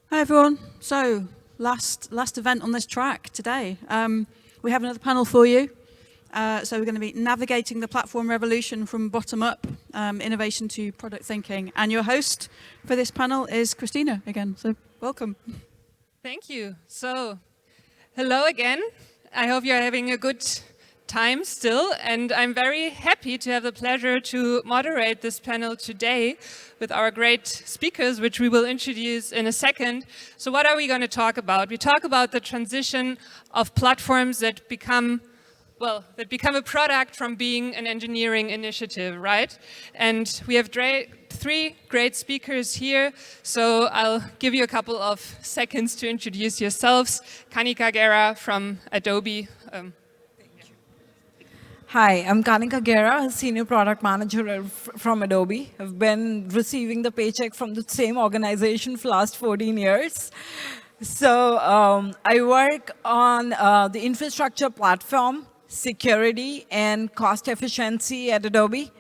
Hi everyone. So last event on this track today. We have another panel for you. So we're going to be navigating the platform revolution from bottom up, innovation to product thinking. And your host for this panel is Christina again. So welcome. Thank you. So, hello again. I hope you're having a good time still, and I'm very happy to have the pleasure to moderate this panel today with our great speakers, which we will introduce in a second. So what are we going to talk about? We talk about the transition of platforms that become a product from being an engineering initiative, right? And we have three great speakers here, so I'll give you a couple of seconds to introduce yourselves. Kanika, Gera from Adobe. Hi, I'm Kanika, Gera, Senior Product Manager from Adobe. I've been receiving the paycheck from the same organization for the last 14 years. So I work on the infrastructure platform, security, and cost efficiency at Adobe.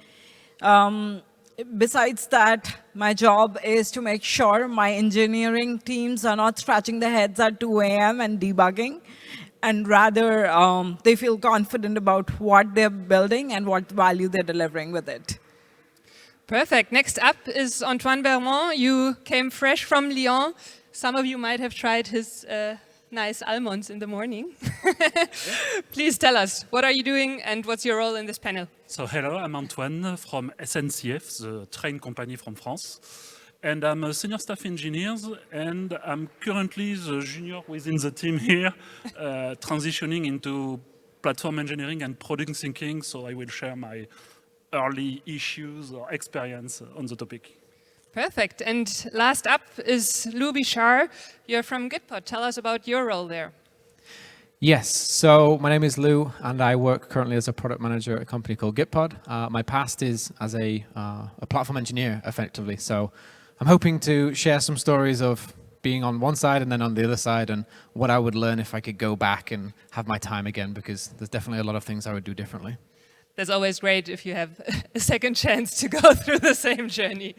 Besides that, my job is to make sure my engineering teams are not scratching their heads at 2 a.m. and debugging, and rather they feel confident about what they're building and what value they're delivering with it. Perfect. Next up is Antoine Bermon. You came fresh from Lyon. Some of you might have tried his nice almonds in the morning. Please tell us, what are you doing and what's your role in this panel? So hello, I'm Antoine from SNCF, the train company from France. And I'm a senior staff engineer, and I'm currently the junior within the team here, transitioning into platform engineering and product thinking, so I will share my early issues or experience on the topic. Perfect. And last up is Bichard. You're from Gitpod. Tell us about your role there. Yes, so my name is Lou, and I work currently as a product manager at a company called Gitpod. My past is as a platform engineer, effectively. So I'm hoping to share some stories of being on one side and then on the other side, and what I would learn if I could go back and have my time again, because there's definitely a lot of things I would do differently. That's always great if you have a second chance to go through the same journey,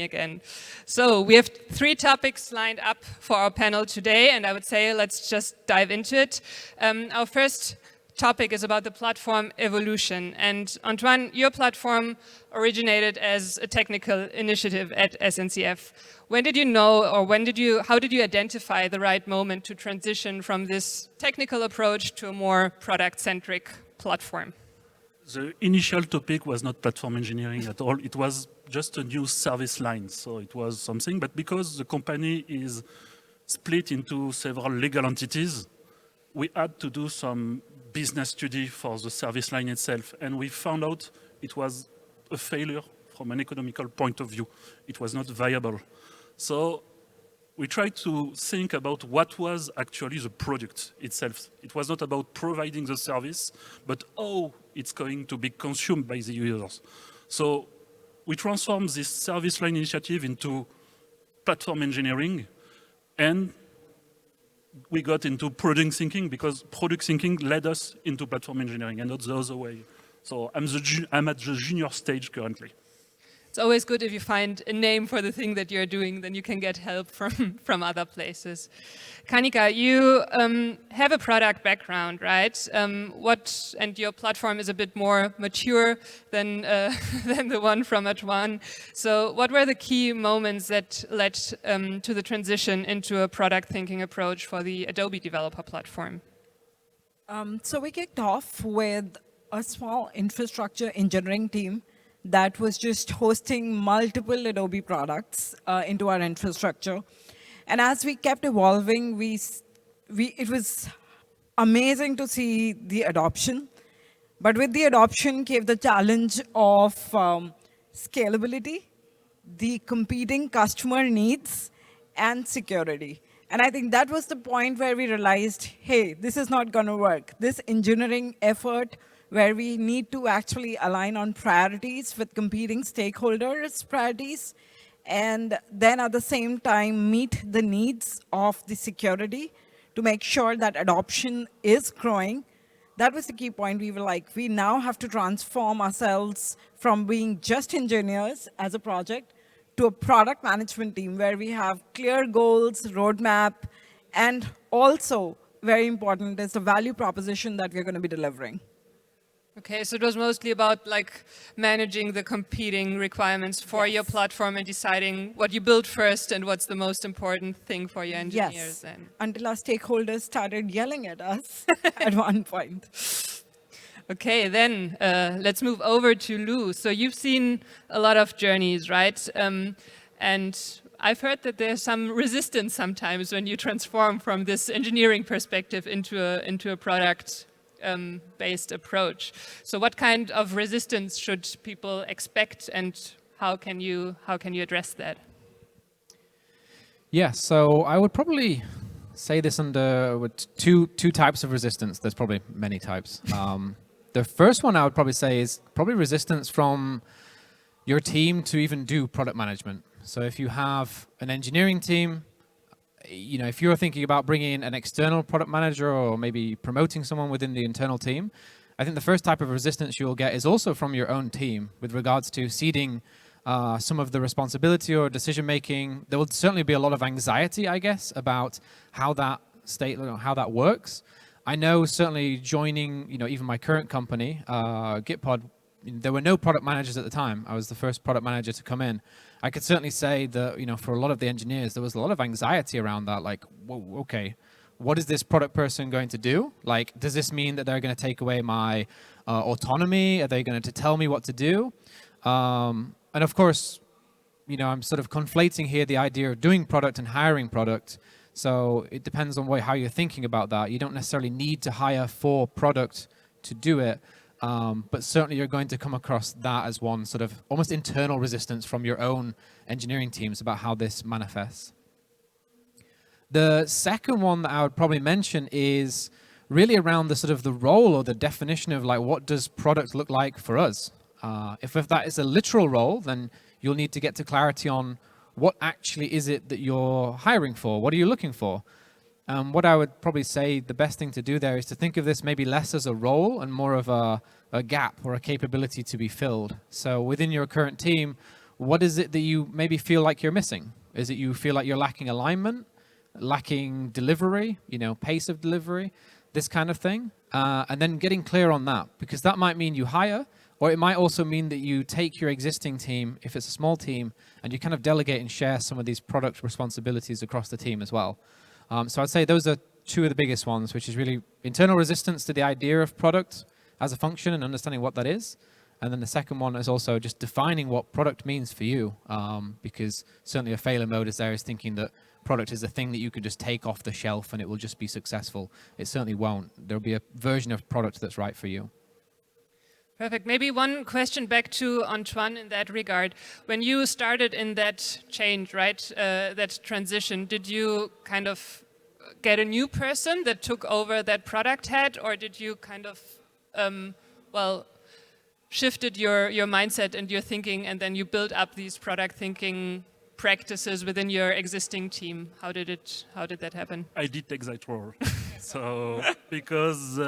again. So we have three topics lined up for our panel today, and I would say let's just dive into it. Our first topic is about the platform evolution. And Antoine, your platform originated as a technical initiative at SNCF. When did you know, or how did you identify the right moment to transition from this technical approach to a more product-centric platform? The initial topic was not platform engineering at all. It was just a new service line. So it was something, but because the company is split into several legal entities, we had to do some business study for the service line itself. And we found out it was a failure from an economical point of view. It was not viable. So we tried to think about what was actually the product itself. It was not about providing the service, but how it's going to be consumed by the users. So we transformed this service line initiative into platform engineering, and we got into product thinking because product thinking led us into platform engineering and not the other way. So I'm at the junior stage currently. It's always good if you find a name for the thing that you're doing, then you can get help from other places. Kanika, you have a product background, right? And your platform is a bit more mature than the one from Antoine. So what were the key moments that led to the transition into a product thinking approach for the Adobe developer platform? So we kicked off with a small infrastructure engineering team that was just hosting multiple Adobe products into our infrastructure. And as we kept evolving, it was amazing to see the adoption. But with the adoption came the challenge of scalability, the competing customer needs, and security. And I think that was the point where we realized, hey, this is not going to work. This engineering effort where we need to actually align on priorities with competing stakeholders' priorities, and then at the same time meet the needs of the security to make sure that adoption is growing. That was the key point. We were like, we now have to transform ourselves from being just engineers as a project to a product management team where we have clear goals, roadmap, and also, very important, is the value proposition that we're going to be delivering. Okay, so it was mostly about like managing the competing requirements for your platform and deciding what you build first and what's the most important thing for your engineers. Yes, Then. until our stakeholders started yelling at us at one point. Okay, then let's move over to Lou. So you've seen a lot of journeys, right? And I've heard that there's some resistance sometimes when you transform from this engineering perspective into a product based approach. So what kind of resistance should people expect, and how can you address that? Yeah, so I would probably say this under with two types of resistance. There's probably many types. The first one I would probably say is probably resistance from your team to even do product management. So if you have an engineering team, you know, if you're thinking about bringing in an external product manager or maybe promoting someone within the internal team, I think the first type of resistance you'll get is also from your own team with regards to ceding some of the responsibility or decision making. There will certainly be a lot of anxiety, I guess, about how that works. I know certainly joining, you know, even my current company, Gitpod, there were no product managers at the time. I was the first product manager to come in. I could certainly say that, you know, for a lot of the engineers, there was a lot of anxiety around that. Like, whoa, okay, what is this product person going to do? Like, does this mean that they're going to take away my autonomy? Are they going to tell me what to do? And of course, you know, I'm sort of conflating here the idea of doing product and hiring product. So it depends on how you're thinking about that. You don't necessarily need to hire for product to do it. But certainly you're going to come across that as one sort of almost internal resistance from your own engineering teams about how this manifests. The second one that I would probably mention is really around the sort of the role or the definition of like, what does product look like for us? If that is a literal role, then you'll need to get to clarity on what actually is it that you're hiring for? What are you looking for? What I would probably say the best thing to do there is to think of this maybe less as a role and more of a gap or a capability to be filled. So within your current team, what is it that you maybe feel like you're missing? Is it you feel like you're lacking alignment, lacking delivery, you know, pace of delivery, this kind of thing? And then getting clear on that, because that might mean you hire, or it might also mean that you take your existing team, if it's a small team, and you kind of delegate and share some of these product responsibilities across the team as well. So I'd say those are two of the biggest ones, which is really internal resistance to the idea of product as a function and understanding what that is. And then the second one is also just defining what product means for you, because certainly a failure mode is thinking that product is a thing that you could just take off the shelf and it will just be successful. It certainly won't. There'll be a version of product that's right for you. Perfect. Maybe one question back to Antoine in that regard. When you started in that change, right, that transition, did you kind of get a new person that took over that product head, or did you kind of, shifted your mindset and your thinking, and then you built up these product thinking practices within your existing team? How did that happen? I did take that role. So because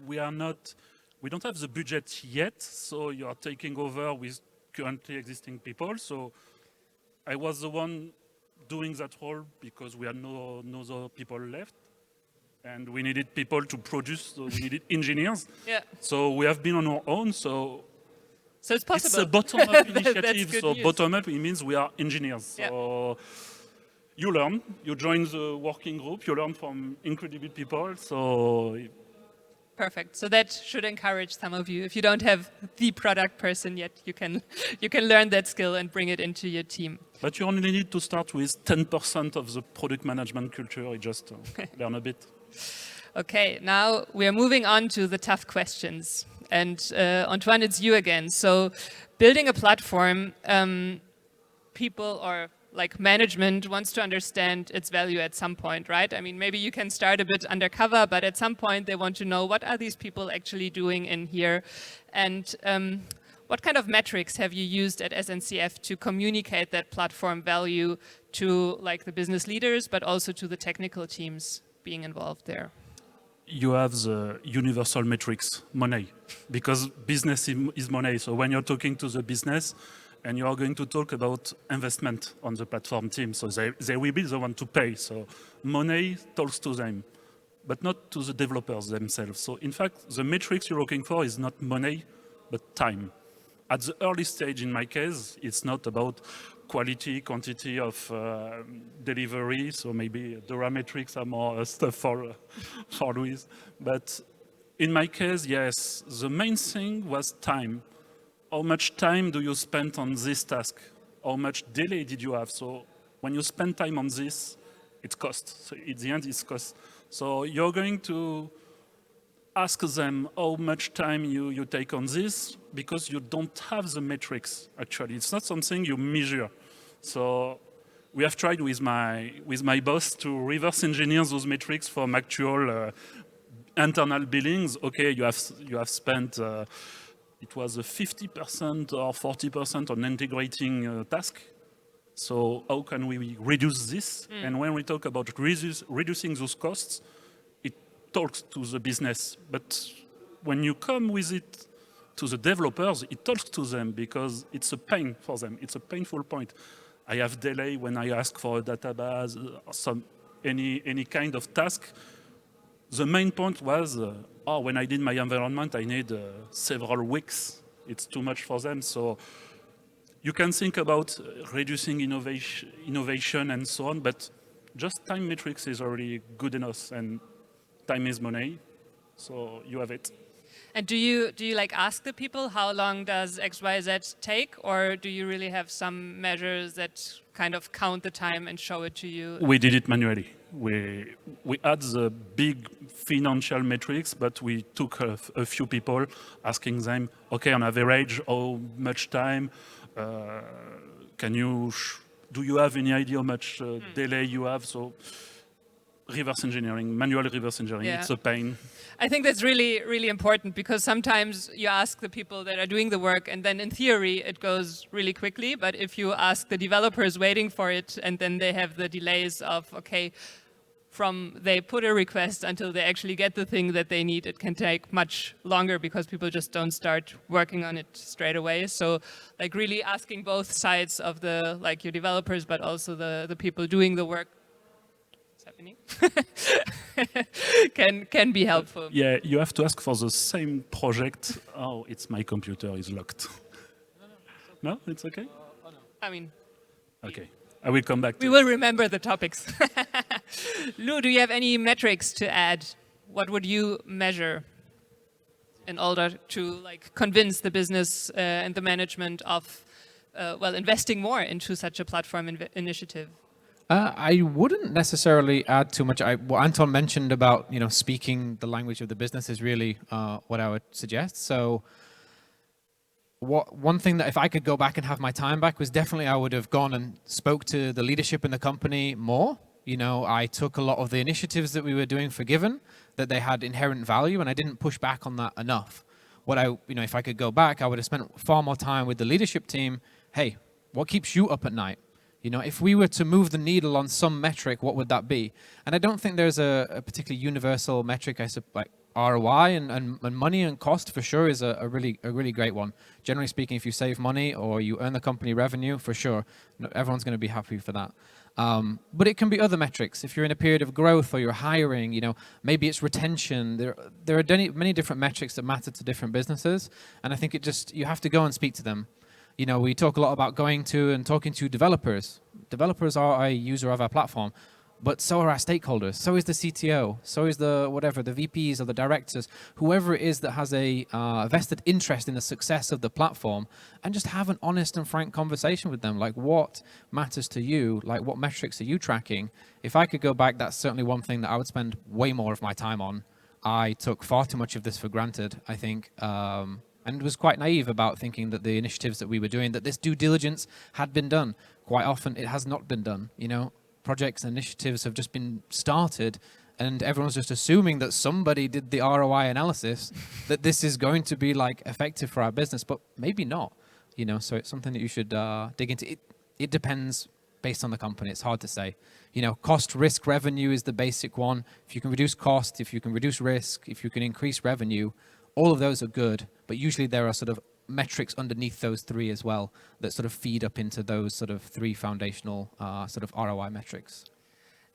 we don't have the budget yet, so you are taking over with currently existing people. So I was the one doing that role because we had no other people left. And we needed people to produce, so we needed engineers. Yeah. So we have been on our own, so it's possible. It's a bottom-up initiative, so news. Bottom-up, it means we are engineers. Yeah. So you learn, you join the working group, you learn from incredible people, so... Perfect. So that should encourage some of you. If you don't have the product person yet, you can learn that skill and bring it into your team. But you only need to start with 10% of the product management culture. You just learn a bit. Okay, now we are moving on to the tough questions. And Antoine, it's you again. So building a platform, people or like management wants to understand its value at some point, right? I mean, maybe you can start a bit undercover, but at some point they want to know what are these people actually doing in here, and what kind of metrics have you used at SNCF to communicate that platform value to like the business leaders, but also to the technical teams being involved there? You have the universal metrics, money, because business is money. So when you're talking to the business, and you are going to talk about investment on the platform team. So they will be the one to pay. So money talks to them, but not to the developers themselves. So in fact, the metrics you're looking for is not money, but time. At the early stage, in my case, it's not about quality, quantity of delivery. So maybe DORA metrics are more stuff for Louise. But in my case, yes, the main thing was time. How much time do you spend on this task? How much delay did you have? So when you spend time on this, it costs. So at the end, it's cost. So you're going to ask them how much time you take on this because you don't have the metrics, actually. It's not something you measure. So we have tried with my boss to reverse engineer those metrics from actual internal billings. Okay, you have spent, it was 50% or 40% on integrating task. So how can we reduce this? And when we talk about reducing those costs, talks to the business, but when you come with it to the developers, it talks to them because it's a pain for them. It's a painful point. I have delay when I ask for a database, any kind of task. The main point was, when I did my environment, I need several weeks. It's too much for them. So you can think about reducing innovation and so on, but just time metrics is already good enough. And time is money, so you have it. And do you like ask the people how long does XYZ take, or do you really have some measures that kind of count the time and show it to you? We did it manually. We had the big financial metrics, but we took a few people asking them, okay, on average, how much time do you have any idea how much delay you have? So. Reverse engineering, manual reverse engineering, It's a pain. I think that's really, really important because sometimes you ask the people that are doing the work and then in theory it goes really quickly, but if you ask the developers waiting for it and then they have the delays of, okay, from they put a request until they actually get the thing that they need, it can take much longer because people just don't start working on it straight away. So like really asking both sides of the, like your developers, but also the people doing the work happening can be helpful. Yeah, you have to ask for the same project. Oh, it's my computer is locked. No, it's okay? I mean, okay. I will come back to we will remember the topics. Lou, do you have any metrics to add? What would you measure in order to like convince the business and the management of investing more into such a platform initiative? I wouldn't necessarily add too much. What Antoine mentioned about speaking the language of the business is really what I would suggest. So one thing that if I could go back and have my time back was definitely I would have gone and spoke to the leadership in the company more. I took a lot of the initiatives that we were doing for given, that they had inherent value, and I didn't push back on that enough. If I could go back, I would have spent far more time with the leadership team. Hey, what keeps you up at night? If we were to move the needle on some metric, what would that be? And I don't think there's a particularly universal metric. Like ROI and money and cost for sure is a really great one. Generally speaking, if you save money or you earn the company revenue, for sure, everyone's going to be happy for that. But it can be other metrics. If you're in a period of growth or you're hiring, maybe it's retention. There are many different metrics that matter to different businesses, and I think you have to go and speak to them. We talk a lot about going to and talking to developers. Developers are a user of our platform, but so are our stakeholders. So is the CTO. So is the VPs or the directors, whoever it is that has a vested interest in the success of the platform, and just have an honest and frank conversation with them. Like, what matters to you? Like, what metrics are you tracking? If I could go back, that's certainly one thing that I would spend way more of my time on. I took far too much of this for granted, I think. And was quite naive about thinking that the initiatives that we were doing, that this due diligence had been done. Quite often it has not been done. Projects and initiatives have just been started and everyone's just assuming that somebody did the ROI analysis, that this is going to be like effective for our business, but maybe not. So it's something that you should dig into. It depends based on the company. It's hard to say. Cost, risk, revenue is the basic one. If you can reduce cost, if you can reduce risk, if you can increase revenue, all of those are good, but usually there are sort of metrics underneath those three as well that sort of feed up into those sort of three foundational sort of ROI metrics.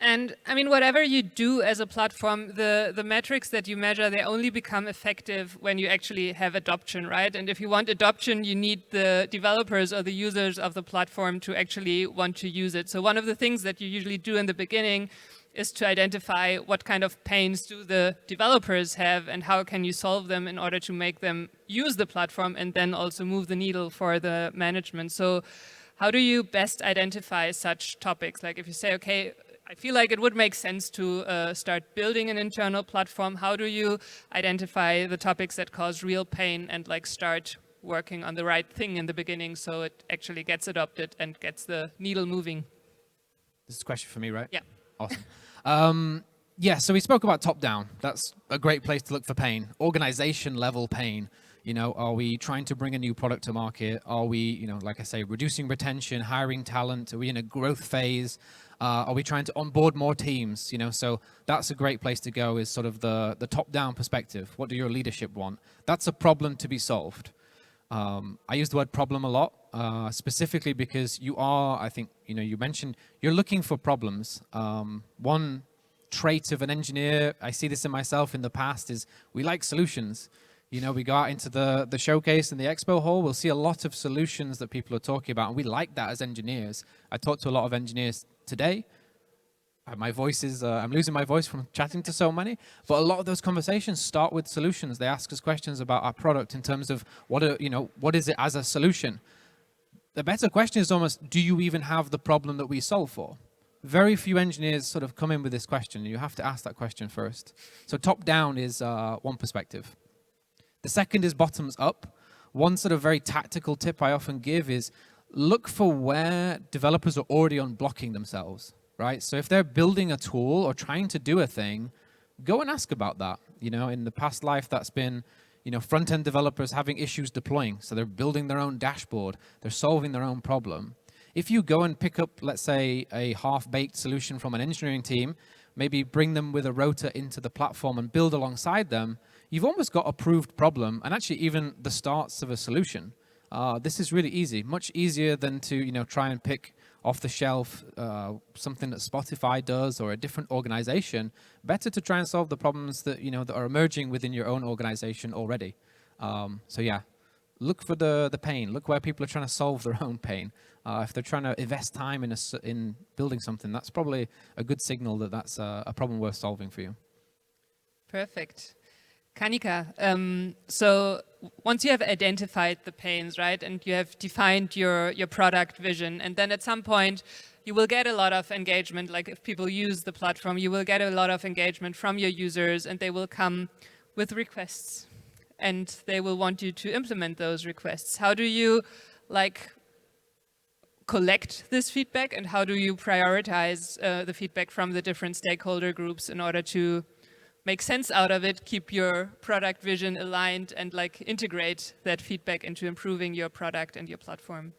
And I mean, whatever you do as a platform, the metrics that you measure, they only become effective when you actually have adoption, right? And if you want adoption, you need the developers or the users of the platform to actually want to use it. So one of the things that you usually do in the beginning is to identify what kind of pains do the developers have and how can you solve them in order to make them use the platform and then also move the needle for the management. So how do you best identify such topics? Like if you say, okay, I feel like it would make sense to start building an internal platform. How do you identify the topics that cause real pain and like start working on the right thing in the beginning so it actually gets adopted and gets the needle moving? This is a question for me, right? Yeah. Awesome. Yeah, so we spoke about top-down. That's a great place to look for pain. Organization level pain. You know, are we trying to bring a new product to market? Are we, you know, like I say, reducing retention, hiring talent? Are we in a growth phase? Are we trying to onboard more teams? You know, so that's a great place to go, is sort of the top-down perspective. What do your leadership want? That's a problem to be solved. I use the word problem a lot, specifically because you are, I think, you know, you mentioned you're looking for problems. One trait of an engineer, I see this in myself in the past, is we like solutions. You know, we go out into the showcase and the expo hall, we'll see a lot of solutions that people are talking about, and we like that as engineers. I talk to a lot of engineers today. My voice is, I'm losing my voice from chatting to so many, but a lot of those conversations start with solutions. They ask us questions about our product in terms of what is it as a solution? The better question is almost, do you even have the problem that we solve for? Very few engineers sort of come in with this question. You have to ask that question first. So top down is one perspective. The second is bottoms up. One sort of very tactical tip I often give is look for where developers are already unblocking themselves, right? So if they're building a tool or trying to do a thing, go and ask about that. You know, in the past life, that's been, you know, front-end developers having issues deploying. So they're building their own dashboard. They're solving their own problem. If you go and pick up, let's say, a half-baked solution from an engineering team, maybe bring them with a rotor into the platform and build alongside them, you've almost got a proved problem and actually even the starts of a solution. This is really easy, much easier than to, you know, try and pick off the shelf something that Spotify does or a different organization. Better to try and solve the problems that, you know, that are emerging within your own organization already. So yeah, look for the pain. Look where people are trying to solve their own pain. If they're trying to invest time in building something, that's probably a good signal that that's a problem worth solving for you. Perfect. Kanika, so once you have identified the pains, right, and you have defined your product vision, and then at some point you will get a lot of engagement, like if people use the platform, you will get a lot of engagement from your users and they will come with requests and they will want you to implement those requests. How do you like collect this feedback and how do you prioritize the feedback from the different stakeholder groups in order to make sense out of it, keep your product vision aligned and like integrate that feedback into improving your product and your platform?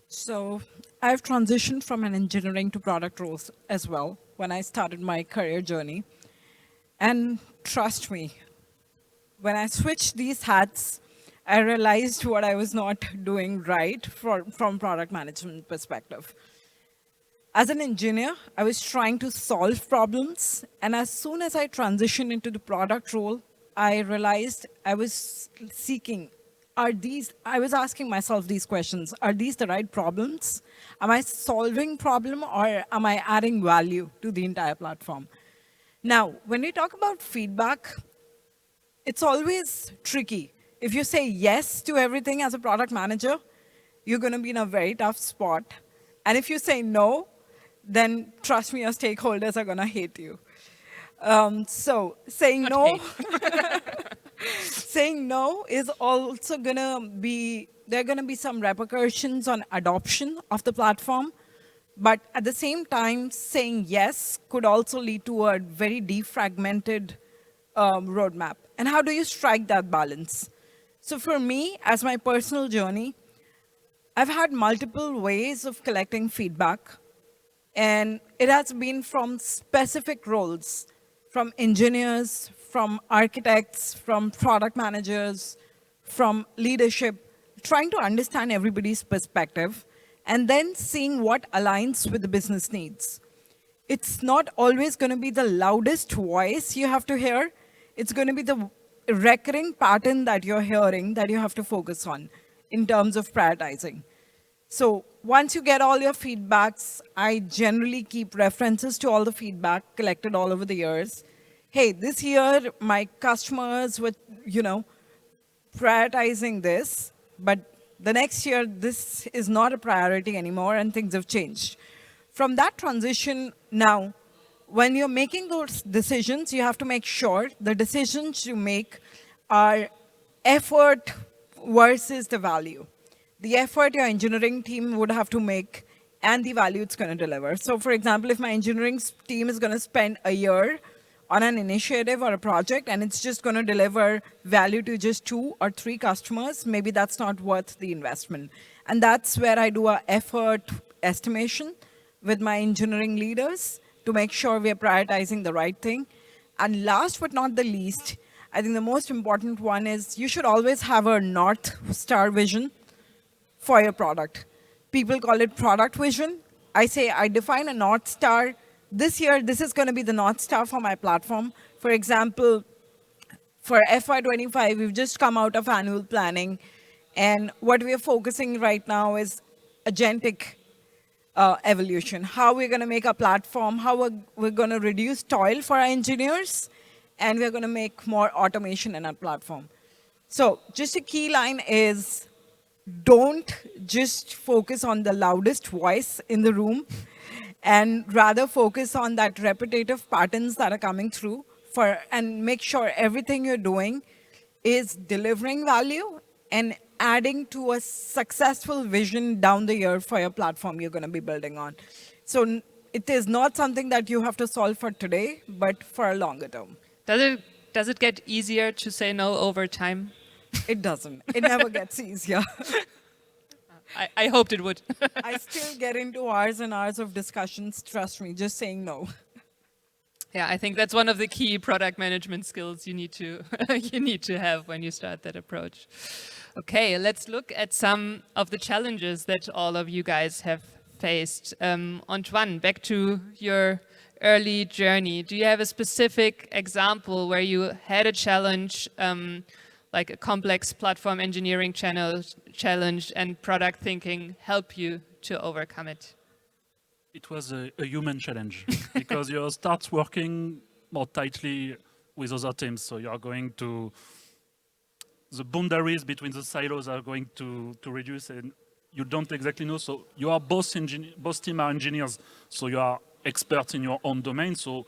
So I've transitioned from an engineering to product roles as well when I started my career journey. And trust me, when I switched these hats, I realized what I was not doing right from product management perspective. As an engineer, I was trying to solve problems. And as soon as I transitioned into the product role, I realized I was seeking, I was asking myself these questions. Are these the right problems? Am I solving problem or am I adding value to the entire platform? Now, when we talk about feedback, it's always tricky. If you say yes to everything as a product manager, you're going to be in a very tough spot. And if you say no, then trust me, your stakeholders are going to hate you. So saying no, saying no is also going to be, there are going to be some repercussions on adoption of the platform. But at the same time, saying yes could also lead to a very defragmented roadmap. And how do you strike that balance? So for me, as my personal journey, I've had multiple ways of collecting feedback. And it has been from specific roles, from engineers, from architects, from product managers, from leadership. trying to understand everybody's perspective and then seeing what aligns with the business needs. It's not always going to be the loudest voice you have to hear. It's going to be the recurring pattern that you're hearing that you have to focus on in terms of prioritizing. So once you get all your feedbacks, I generally keep references to all the feedback collected all over the years. Hey, this year my customers were, prioritizing this, but the next year this is not a priority anymore and things have changed. From that transition now, when you're making those decisions, you have to make sure the decisions you make are effort versus the value. The effort your engineering team would have to make and the value it's going to deliver. So for example, if my engineering team is going to spend a year on an initiative or a project and it's just going to deliver value to just 2 or 3 customers, maybe that's not worth the investment. And that's where I do an effort estimation with my engineering leaders to make sure we are prioritizing the right thing. And last but not the least, I think the most important one is you should always have a North Star vision for your product. People call it product vision. I say I define a North Star. This year, this is going to be the North Star for my platform. For example, for FY25, we've just come out of annual planning. And what we are focusing right now is agentic evolution. How we're going to make a platform, how we're going to reduce toil for our engineers, and we're going to make more automation in our platform. So just a key line is, don't just focus on the loudest voice in the room, and rather focus on that repetitive patterns that are coming through and make sure everything you're doing is delivering value and adding to a successful vision down the year for your platform you're going to be building on. So it is not something that you have to solve for today, but for a longer term. Does it get easier to say no over time? It doesn't. It never gets easier. I hoped it would. I still get into hours and hours of discussions, trust me, just saying no. Yeah, I think that's one of the key product management skills you need to you need to have when you start that approach. Okay, let's look at some of the challenges that all of you guys have faced. Antoine, back to your early journey. Do you have a specific example where you had a challenge, like a complex platform engineering challenge, and product thinking help you to overcome it? It was a human challenge because you start working more tightly with other teams. So you are going to, the boundaries between the silos are going to reduce, and you don't exactly know. So you are both team are engineers. So you are experts in your own domain. So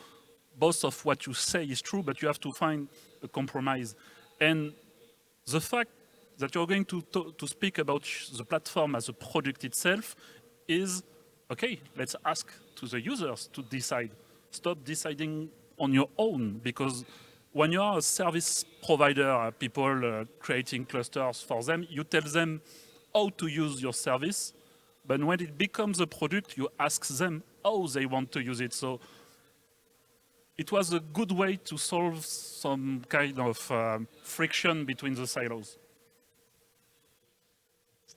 both of what you say is true, but you have to find a compromise. And the fact that you're going to speak about the platform as a product itself is, okay, let's ask to the users to decide. Stop deciding on your own, because when you are a service provider, people creating clusters for them, you tell them how to use your service, but when it becomes a product, you ask them how they want to use it. So it was a good way to solve some kind of friction between the silos.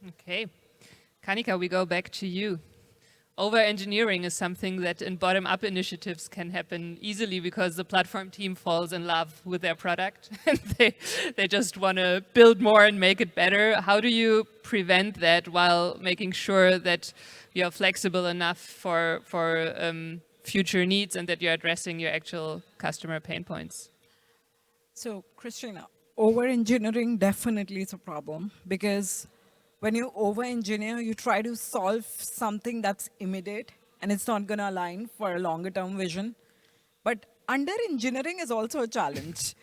Okay. Kanika, we go back to you. Over-engineering is something that in bottom-up initiatives can happen easily because the platform team falls in love with their product and they just want to build more and make it better. How do you prevent that while making sure that you're flexible enough for future needs and that you're addressing your actual customer pain points? So, Christina, over-engineering definitely is a problem, because when you over-engineer, you try to solve something that's immediate and it's not going to align for a longer-term vision. But under-engineering is also a challenge,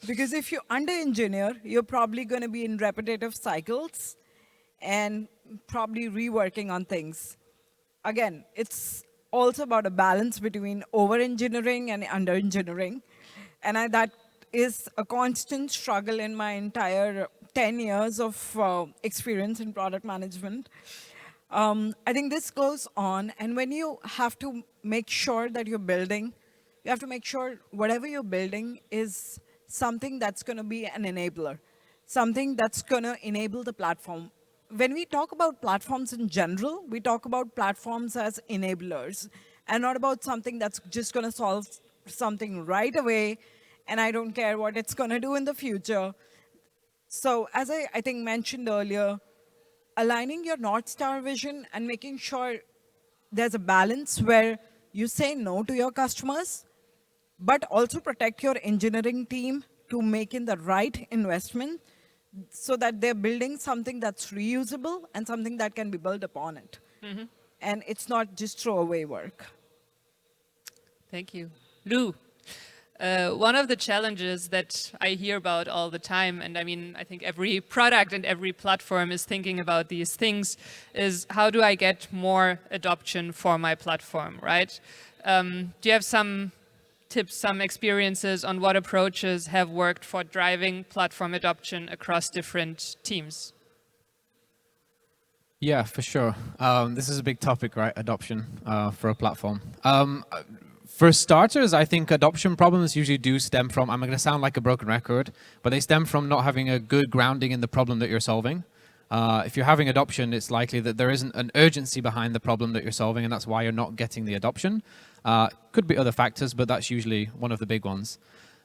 because if you under-engineer, you're probably going to be in repetitive cycles and probably reworking on things. Again, it's also about a balance between over-engineering and under-engineering. And that is a constant struggle in my entire 10 years of experience in product management. I think this goes on, and when you have to make sure that you're building, you have to make sure whatever you're building is something that's going to be an enabler, something that's going to enable the platform. when we talk about platforms in general, we talk about platforms as enablers and not about something that's just going to solve something right away, and I don't care what it's going to do in the future. So as I think mentioned earlier, aligning your North Star vision and making sure there's a balance where you say no to your customers, but also protect your engineering team to make in the right investment so that they're building something that's reusable and something that can be built upon it. And it's not just throwaway work. Thank you. Lou, one of the challenges that I hear about all the time, and I mean, I think every product and every platform is thinking about these things, is how do I get more adoption for my platform, right? Do you have some tips, some experiences on what approaches have worked for driving platform adoption across different teams? Yeah, for sure. This is a big topic, right? Adoption for a platform. For starters, I think adoption problems usually do stem from, I'm going to sound like a broken record, but they stem from not having a good grounding in the problem that you're solving. If you're having adoption, it's likely that there isn't an urgency behind the problem that you're solving, and that's why you're not getting the adoption. Could be other factors, but that's usually one of the big ones.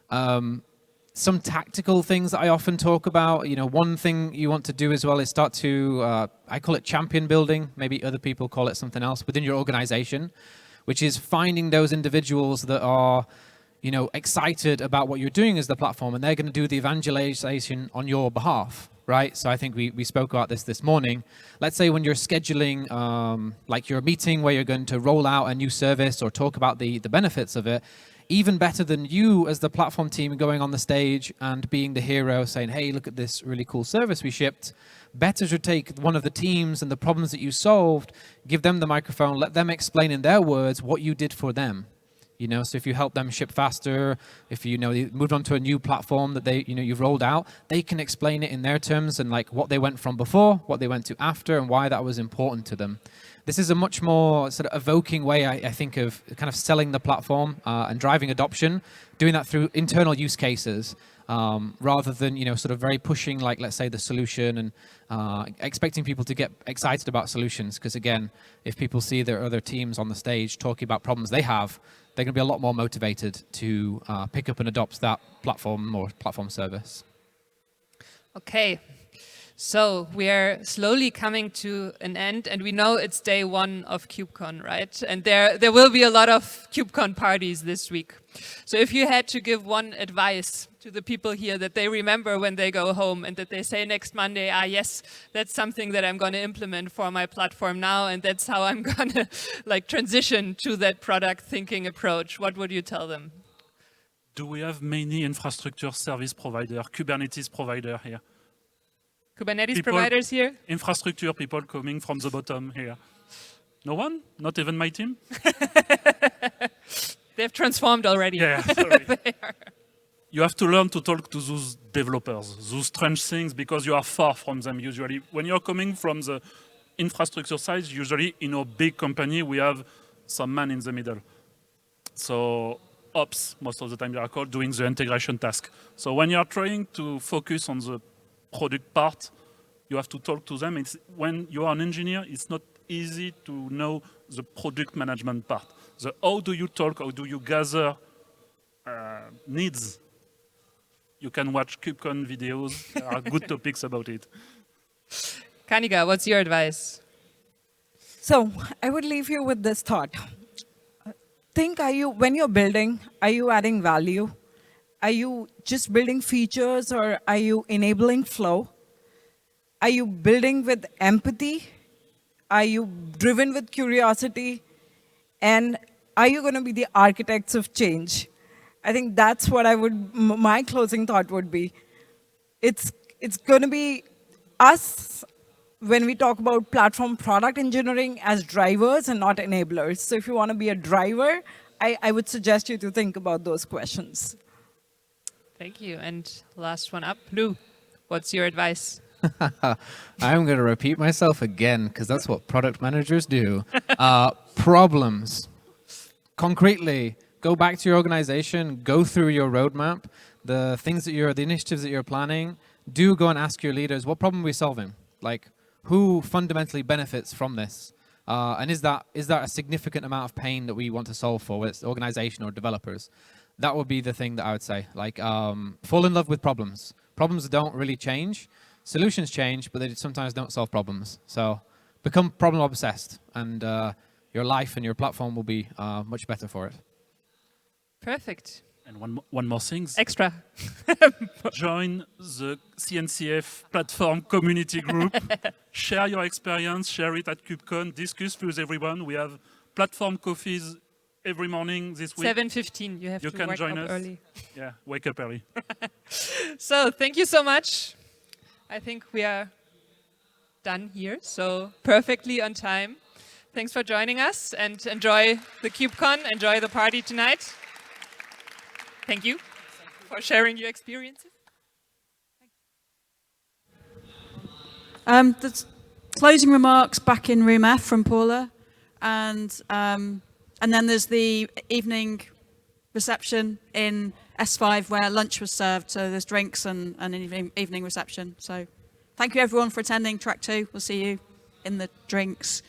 Some tactical things that I often talk about, one thing you want to do as well is start to, I call it champion building, maybe other people call it something else, within your organization, which is finding those individuals that are, excited about what you're doing as the platform, and they're going to do the evangelization on your behalf, right? So I think we spoke about this morning. Let's say when you're scheduling like your meeting where you're going to roll out a new service or talk about the benefits of it, even better than you as the platform team going on the stage and being the hero saying, hey, look at this really cool service we shipped. Better to take one of the teams and the problems that you solved, give them the microphone, let them explain in their words what you did for them. So if you help them ship faster, if you moved on to a new platform that you've rolled out, they can explain it in their terms and like what they went from before, what they went to after, and why that was important to them. This is a much more sort of evoking way, I think, of kind of selling the platform and driving adoption, doing that through internal use cases, rather than, sort of very pushing, like, let's say, the solution and expecting people to get excited about solutions. Because, again, if people see their other teams on the stage talking about problems they have, they're going to be a lot more motivated to pick up and adopt that platform or platform service. Okay. So we are slowly coming to an end, and we know it's day one of KubeCon, right? And there will be a lot of KubeCon parties this week. So if you had to give one advice to the people here that they remember when they go home and that they say next Monday, yes, that's something that I'm going to implement for my platform now, and that's how I'm going to like transition to that product thinking approach, what would you tell them? Do we have many infrastructure service provider, Kubernetes provider here? Kubernetes providers here? Infrastructure people coming from the bottom here. No one? Not even my team? They've transformed already. Yeah, sorry. You have to learn to talk to those developers, those strange things, because you are far from them usually. When you're coming from the infrastructure side, usually in a big company, we have some man in the middle. So ops, most of the time they are called, doing the integration task. So when you're trying to focus on the product part, you have to talk to them. When you are an engineer, it's not easy to know the product management part. The how do you talk, how do you gather needs. You can watch KubeCon videos, there are good topics about it. Kanika, what's your advice? So I would leave you with this thought. Think, when you're building, are you adding value? Are you just building features, or are you enabling flow? Are you building with empathy? Are you driven with curiosity? And are you going to be the architects of change? I think that's what my closing thought would be. It's going to be us when we talk about platform product engineering as drivers and not enablers. So if you want to be a driver, I would suggest you to think about those questions. Thank you. And last one up, Lou, what's your advice? I'm going to repeat myself again, because that's what product managers do. Problems. Concretely, go back to your organization, go through your roadmap, the initiatives that you're planning. Do go and ask your leaders, what problem are we solving? Like, who fundamentally benefits from this? And is that a significant amount of pain that we want to solve for, whether it's the organization or developers? That would be the thing that I would say. Like, fall in love with problems. Problems don't really change. Solutions change, but they sometimes don't solve problems. So become problem obsessed, and your life and your platform will be much better for it. Perfect. And one more thing. Extra. Join the SNCF platform community group. Share your experience, share it at KubeCon, discuss with everyone. We have platform coffees every morning this week. 7:15, you have to can wake join up us. early. Yeah, wake up early. So thank you so much. I think we are done here, so perfectly on time. Thanks for joining us, and enjoy the KubeCon, enjoy the party tonight. Thank you for sharing your experiences. The closing remarks back in room F from Paula, and then there's the evening reception in S5 where lunch was served. So there's drinks and an evening reception. So thank you everyone for attending track 2. We'll see you in the drinks.